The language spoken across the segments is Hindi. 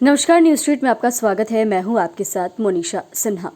नमस्कार, न्यूज स्ट्रीट में आपका स्वागत है। मैं हूं आपके साथ मोनिशा सिन्हा।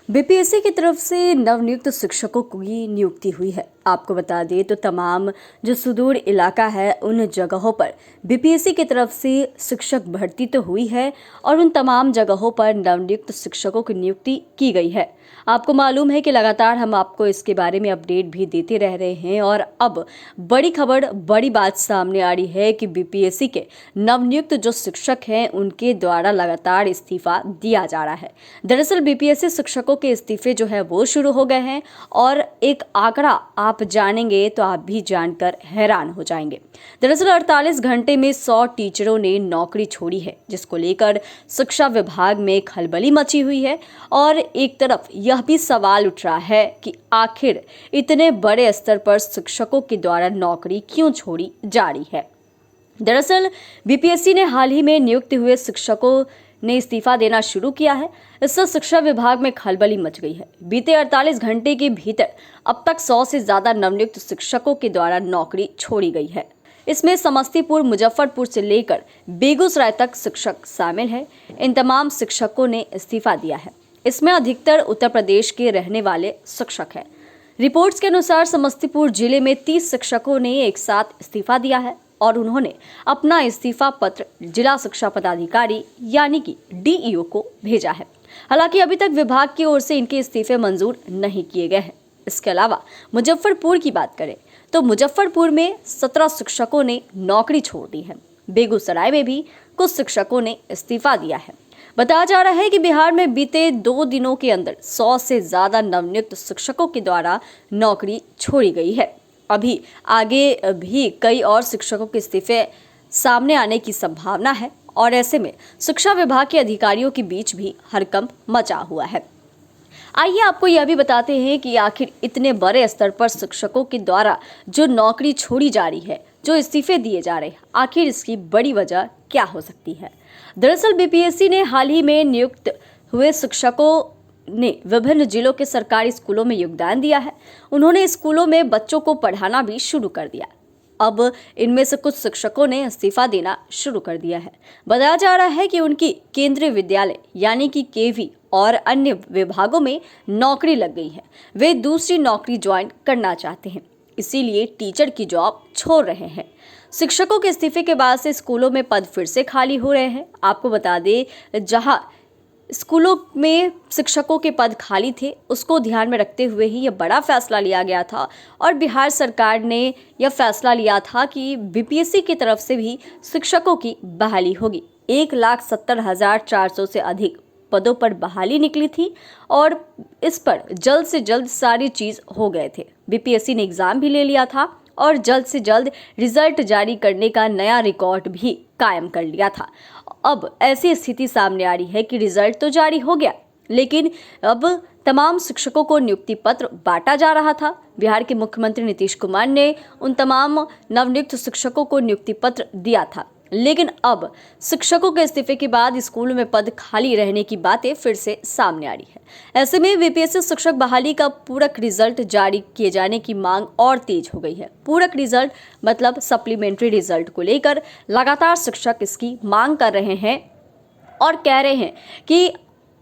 बीपीएससी की तरफ से नवनियुक्त शिक्षकों की नियुक्ति हुई है। आपको बता दें तो तमाम जो सुदूर इलाका है उन जगहों पर बीपीएससी की तरफ से शिक्षक भर्ती तो हुई है और उन तमाम जगहों पर नवनियुक्त शिक्षकों की नियुक्ति की गई है। आपको मालूम है कि लगातार हम आपको इसके बारे में अपडेट भी देते रह रहे हैं और अब बड़ी खबर, बड़ी बात सामने आ रही है कि बीपीएससी के नवनियुक्त जो शिक्षक हैं उनके द्वारा लगातार इस्तीफा दिया जा रहा है। दरअसल बीपीएससी शिक्षकों के इस्तीफे जो है वो शुरू हो गए हैं और एक आंकड़ा आप जानेंगे तो आप भी जानकर हैरान हो जाएंगे। दरअसल 48 घंटे में 100 टीचरों ने नौकरी छोड़ी है, जिसको लेकर शिक्षा विभाग में खलबली मची हुई है और एक तरफ यह भी सवाल उठ रहा है कि आखिर इतने बड़े स्तर पर शिक्षकों के द्वारा नौकरी क्यों छोड़ी जा रही है। दरअसल बीपीएससी ने हाल ही में नियुक्त हुए शिक्षकों ने इस्तीफा देना शुरू किया है। इससे शिक्षा विभाग में खलबली मच गई है। बीते 48 घंटे के भीतर अब तक 100 से ज्यादा नवनियुक्त शिक्षकों के द्वारा नौकरी छोड़ी गई है। इसमें समस्तीपुर, मुजफ्फरपुर से लेकर बेगूसराय तक शिक्षक शामिल है। इन तमाम शिक्षकों ने इस्तीफा दिया है। इसमें अधिकतर उत्तर प्रदेश के रहने वाले शिक्षक हैं। रिपोर्ट्स के अनुसार समस्तीपुर जिले में 30 शिक्षकों ने एक साथ इस्तीफा दिया है और उन्होंने अपना इस्तीफा पत्र जिला शिक्षा पदाधिकारी यानी कि डीईओ को भेजा है। हालांकि अभी तक विभाग की ओर से इनके इस्तीफे मंजूर नहीं किए गए हैं। इसके अलावा मुजफ्फरपुर की बात करें तो मुजफ्फरपुर में 17 शिक्षकों ने नौकरी छोड़ दी है। बेगूसराय में भी कुछ शिक्षकों ने इस्तीफा दिया है। बताया जा रहा है कि बिहार में बीते 2 दिनों के अंदर 100 से ज्यादा नवनियुक्त शिक्षकों के द्वारा नौकरी छोड़ी गई है। अभी आगे भी कई और शिक्षकों के इस्तीफे सामने आने की संभावना है और ऐसे में शिक्षा विभाग के अधिकारियों के बीच भी हड़कंप मचा हुआ है। आइए आपको यह भी बताते हैं कि आखिर इतने बड़े स्तर पर शिक्षकों के द्वारा जो नौकरी छोड़ी जा रही है, जो इस्तीफे दिए जा रहे हैं, आखिर इसकी बड़ी वजह क्या हो सकती है। दरअसल बीपीएससी ने हाल ही में नियुक्त हुए शिक्षकों ने विभिन्न जिलों के सरकारी स्कूलों में योगदान दिया है। उन्होंने स्कूलों में बच्चों को पढ़ाना भी शुरू कर दिया। अब इनमें से कुछ शिक्षकों ने इस्तीफा देना शुरू कर दिया है। बताया जा रहा है कि उनकी केंद्रीय विद्यालय यानी कि केवी और अन्य विभागों में नौकरी लग गई है। वे दूसरी नौकरी ज्वाइन करना चाहते हैं, इसीलिए टीचर की जॉब छोड़ रहे हैं। शिक्षकों के इस्तीफे के बाद से स्कूलों में पद फिर से खाली हो रहे हैं। आपको बता दें, जहां स्कूलों में शिक्षकों के पद खाली थे, उसको ध्यान में रखते हुए ही यह बड़ा फैसला लिया गया था और बिहार सरकार ने यह फैसला लिया था कि बीपीएससी की तरफ से भी शिक्षकों की बहाली होगी। 1,70,400 से अधिक पदों पर बहाली निकली थी और इस पर जल्द से जल्द सारी चीज हो गए थे। बीपीएससी ने एग्जाम भी ले लिया था और जल्द से जल्द रिजल्ट जारी करने का नया रिकॉर्ड भी कायम कर लिया था। अब ऐसी स्थिति सामने आ रही है कि रिजल्ट तो जारी हो गया, लेकिन अब तमाम शिक्षकों को नियुक्ति पत्र बांटा जा रहा था। बिहार के मुख्यमंत्री नीतीश कुमार ने उन तमाम नवनियुक्त शिक्षकों को नियुक्ति पत्र दिया था, लेकिन अब शिक्षकों के इस्तीफे के बाद स्कूलों में पद खाली रहने की बातें फिर से सामने आ रही है। ऐसे में बीपीएससी शिक्षक बहाली का पूरक रिजल्ट जारी किए जाने की मांग और तेज हो गई है। पूरक रिजल्ट मतलब सप्लीमेंट्री रिजल्ट को लेकर लगातार शिक्षक इसकी मांग कर रहे हैं और कह रहे हैं कि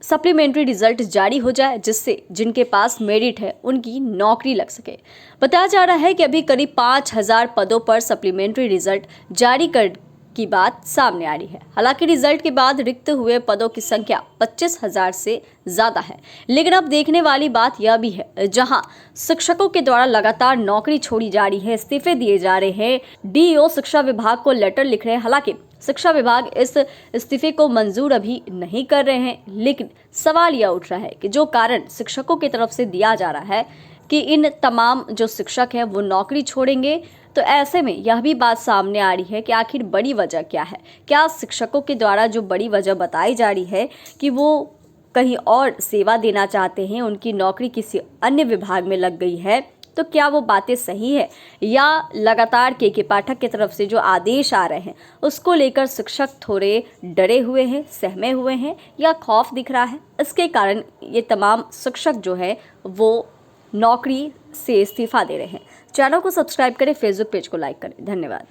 सप्लीमेंट्री रिजल्ट जारी हो जाए, जिससे जिनके पास मेरिट है उनकी नौकरी लग सके। बताया जा रहा है कि अभी करीब 5,000 पदों पर सप्लीमेंट्री रिजल्ट जारी कर की बात सामने आ रही है। हालांकि रिजल्ट के बाद रिक्त हुए पदों की संख्या 25,000 से ज्यादा है, लेकिन अब देखने वाली बात यह भी है, जहां शिक्षकों के द्वारा लगातार नौकरी छोड़ी जा रही है, इस्तीफे दिए जा रहे हैं, डीईओ शिक्षा विभाग को लेटर लिख रहे हैं। हालांकि शिक्षा विभाग इस इस्तीफे को मंजूर अभी नहीं कर रहे हैं, लेकिन सवाल यह उठ रहा है कि जो कारण शिक्षकों की तरफ से दिया जा रहा है कि इन तमाम जो शिक्षक हैं वो नौकरी छोड़ेंगे, तो ऐसे में यह भी बात सामने आ रही है कि आखिर बड़ी वजह क्या है। क्या शिक्षकों के द्वारा जो बड़ी वजह बताई जा रही है कि वो कहीं और सेवा देना चाहते हैं, उनकी नौकरी किसी अन्य विभाग में लग गई है, तो क्या वो बातें सही है या लगातार के पाठक की तरफ से जो आदेश आ रहे हैं उसको लेकर शिक्षक थोड़े डरे हुए हैं, सहमे हुए हैं या खौफ दिख रहा है। इसके कारण ये तमाम शिक्षक जो है वो नौकरी से इस्तीफा दे रहे हैं। चैनल को सब्सक्राइब करें, फेसबुक पेज को लाइक करें। धन्यवाद।